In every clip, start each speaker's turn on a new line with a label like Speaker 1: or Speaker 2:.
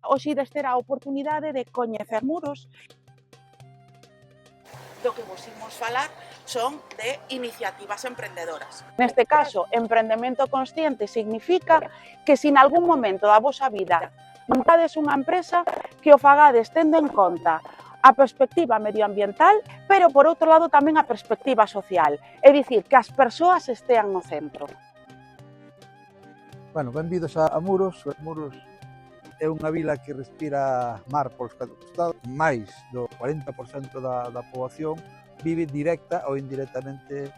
Speaker 1: Hoxe ides ter a oportunidade de coñecer Muros. Do que vos imos falar son de iniciativas emprendedoras. Neste caso, emprendemento consciente significa que se en algún momento da vosa vida montades unha empresa, que o fagades tendo en conta a perspectiva medioambiental, pero por outro lado tamén a perspectiva social, é dicir, que as persoas estean no centro.
Speaker 2: Bueno, benvidos a Muros. Muros é unha vila que respira mar polos 4 costados. Mais do 40% da poboación vive directa ou indirectamente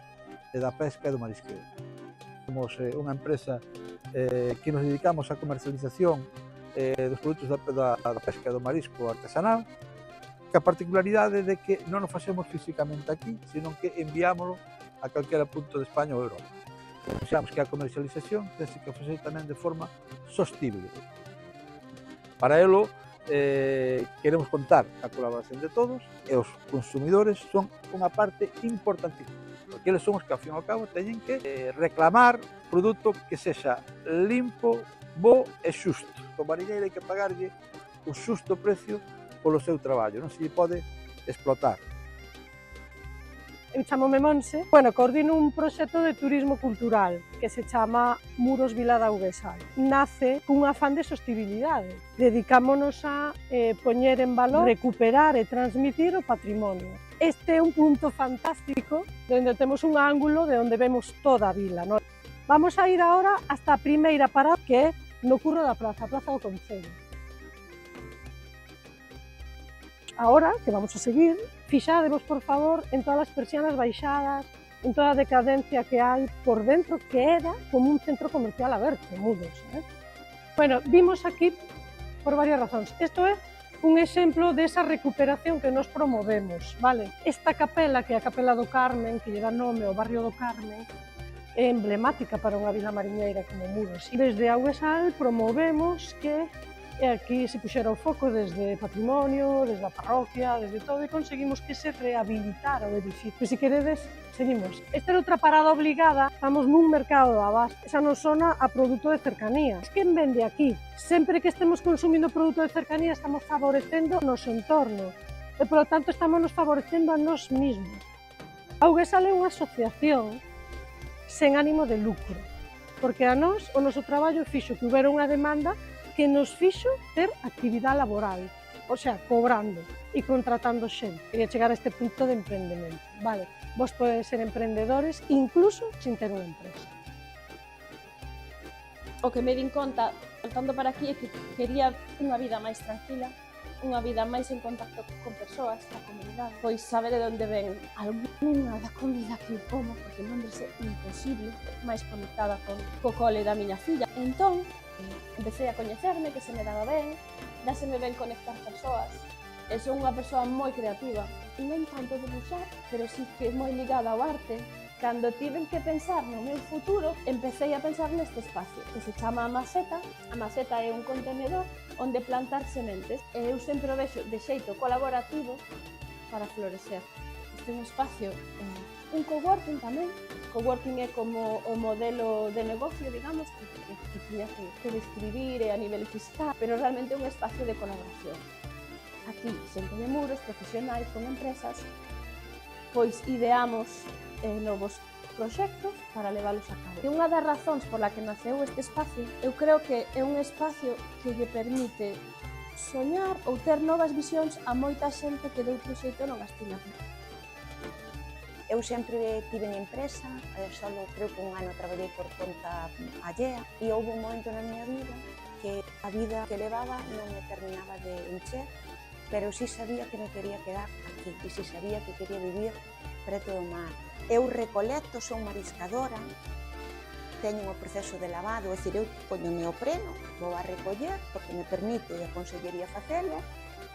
Speaker 2: da pesca e do marisqueo. Somos unha empresa que nos dedicamos á comercialización dos produtos da pesca e do marisco artesanal, que a particularidade de que non o facemos físicamente aquí, sino que enviámoslo a calquera punto de España ou Europa. Pensamos que a comercialización tense que facer tamén de forma sostible. Para elo, queremos contar a colaboración de todos e os consumidores son unha parte importantísima, porque eles son os que, ao fin e ao cabo, teñen que reclamar produto que sexa limpo, bo e xusto. O mariñeiro hai que pagarlle o xusto precio polo seu traballo, non se lle pode explotar.
Speaker 3: Eu chamome Monse, coordino un proxecto de turismo cultural que se chama Muros Vila de Auguesal. Nace cun afán de sostibilidade. Dedicámonos a poñer en valor, recuperar e transmitir o patrimonio. Este é un punto fantástico onde temos un ángulo de onde vemos toda a vila. Vamos a ir agora hasta a primeira parada, que é no curro da praza, a Praza do Concello. Ahora, que vamos a seguir, fixádevos, por favor, en todas as persianas baixadas, en toda a decadencia que hai por dentro, que era como un centro comercial aberto, Muros. Vimos aquí por varias razóns. Isto é un exemplo desa recuperación que nos promovemos, vale? Esta capela, que é a Capela do Carmen, que lle dá nome ao barrio do Carmen, é emblemática para unha vila mariñeira como Muros. E desde Auguesal promovemos que aquí se puxera o foco desde patrimonio, desde a parroquia, desde todo, e conseguimos que se rehabilitara o edificio. Se queredes, seguimos. Esta é outra parada obligada, estamos nun mercado de abasto. Esa nos sona a produto de cercanía. Quen vende aquí? Sempre que estemos consumindo produto de cercanía, estamos favorecendo o noso entorno. E, polo tanto, estamos nos favorecendo a nós mesmos. Auguesal é unha asociación sen ánimo de lucro, porque a nós o noso traballo fixo que houbera unha demanda que nos fixo ter actividade laboral, o sea, cobrando e contratando xente. Quería chegar a este punto de emprendemento, vale? Vos podedes ser emprendedores incluso sin ter unha empresa.
Speaker 4: O que me din conta, saltando para aquí, é que quería unha vida máis tranquila, unha vida máis en contacto con persoas da comunidade, pois saber de onde ven alguna da comida que eu como, porque non deve ser imposible, máis conectada co cole da miña filla. Entón, empecé a coñecerme, que se me daba ben, dáseme ben conectar persoas. Eu son unha persoa moi creativa, non tanto de buxar, pero sí que é moi ligada ao arte. Cando tiven que pensar no meu futuro, empecé a pensar neste espacio, que se chama a Maceta. A Maceta é un contenedor onde plantar sementes, e eu sempre o vexo de xeito colaborativo para florecer. Este é un espacio, un coworking tamén. Coworking é como o modelo de negocio, digamos, que tiña que describir a nivel fiscal, pero realmente é un espacio de colaboración. Aquí, xente de Muros, profesionais con empresas, pois ideamos novos proxectos para leválos a cabo. E unha das razóns pola que naceu este espacio, eu creo que é un espacio que lle permite soñar ou ter novas visións a moita xente que de outro xeito non as tiña.
Speaker 5: Eu sempre tive en empresa, só creo que un ano traballei por conta allea, e houve un momento na miña vida que a vida que levaba non me terminaba de encher, pero sí sabía que me quería quedar aquí, e sí sabía que quería vivir preto do mar. Eu recolecto, son mariscadora, teño o proceso de lavado, é dicir, eu poño o neopreno, vou a recoller, porque me permite a Consellería facelo,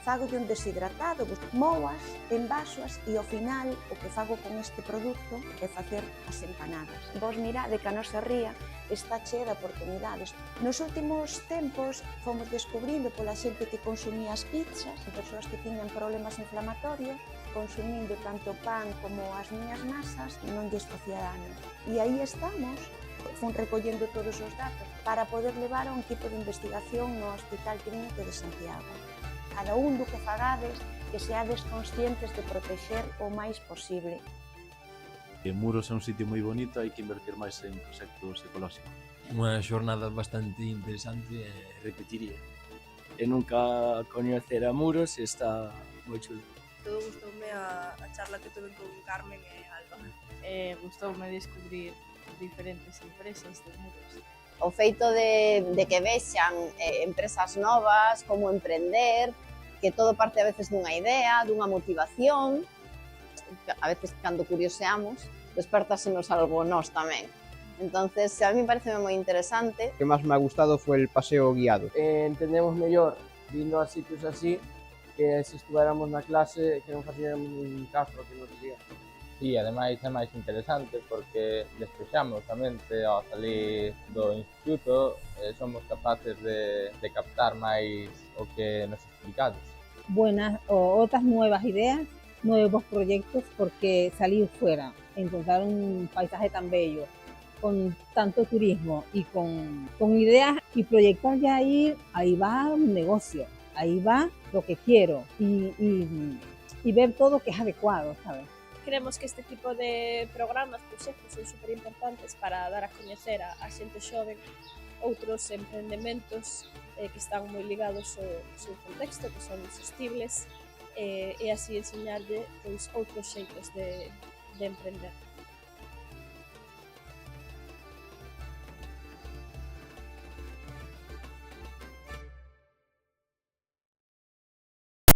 Speaker 5: fago un deshidratado, moas, envasoas, e ao final o que fago con este produto é facer as empanadas. Vos mirade que a nosa ría está chea de oportunidades. Nos últimos tempos fomos descubrindo pola xente que consumía as pizzas, persoas que tiñan problemas inflamatorios, consumindo tanto pan como as miñas masas, non lles facía dano. E aí estamos, Fun recollendo todos os datos para poder levar a un equipo de investigación no Hospital Clínico de Santiago. Cada un do que fagades, que seades conscientes de proteger o máis posible.
Speaker 6: Muros é un sitio moi bonito, hai que invertir máis en proxectos ecolóxicos.
Speaker 7: Unha xornada bastante interesante e repetiría.
Speaker 8: E nunca coñecer a Muros e está moi chulo.
Speaker 9: Todo gustoume a charla que tuve con Carmen e Alba. Gustoume descubrir diferentes empresas de Muros.
Speaker 10: O feito de que vexan empresas novas, como emprender, que todo parte a veces dunha idea, dunha motivación, a veces cando curioseamos, despertásenos algo nós tamén. Entonces, a mí parece moi interesante.
Speaker 11: Lo que más me ha gustado fue el paseo guiado.
Speaker 8: Entendemos mellor vindo a sitios así que se estuvéramos na clase que non facíamos un caso que nos dicía.
Speaker 12: E ademais é máis interesante porque despexamos a mente ao salir do instituto somos capaces de captar máis o que nos explicades.
Speaker 13: Buenas o otras nuevas ideas, nuevos proyectos, porque salir fuera, encontrar un paisaje tan bello, con tanto turismo y con ideas y proyectar ya ahí va un negocio, ahí va lo que quiero y ver todo que es adecuado, ¿sabes?
Speaker 4: Creemos que este tipo de programas, proxectos, son super importantes para dar a coñecer a xente xoven outros emprendementos que están moi ligados ao seu contexto, que son sostibles, e así enseñarlle outros xeitos de emprender.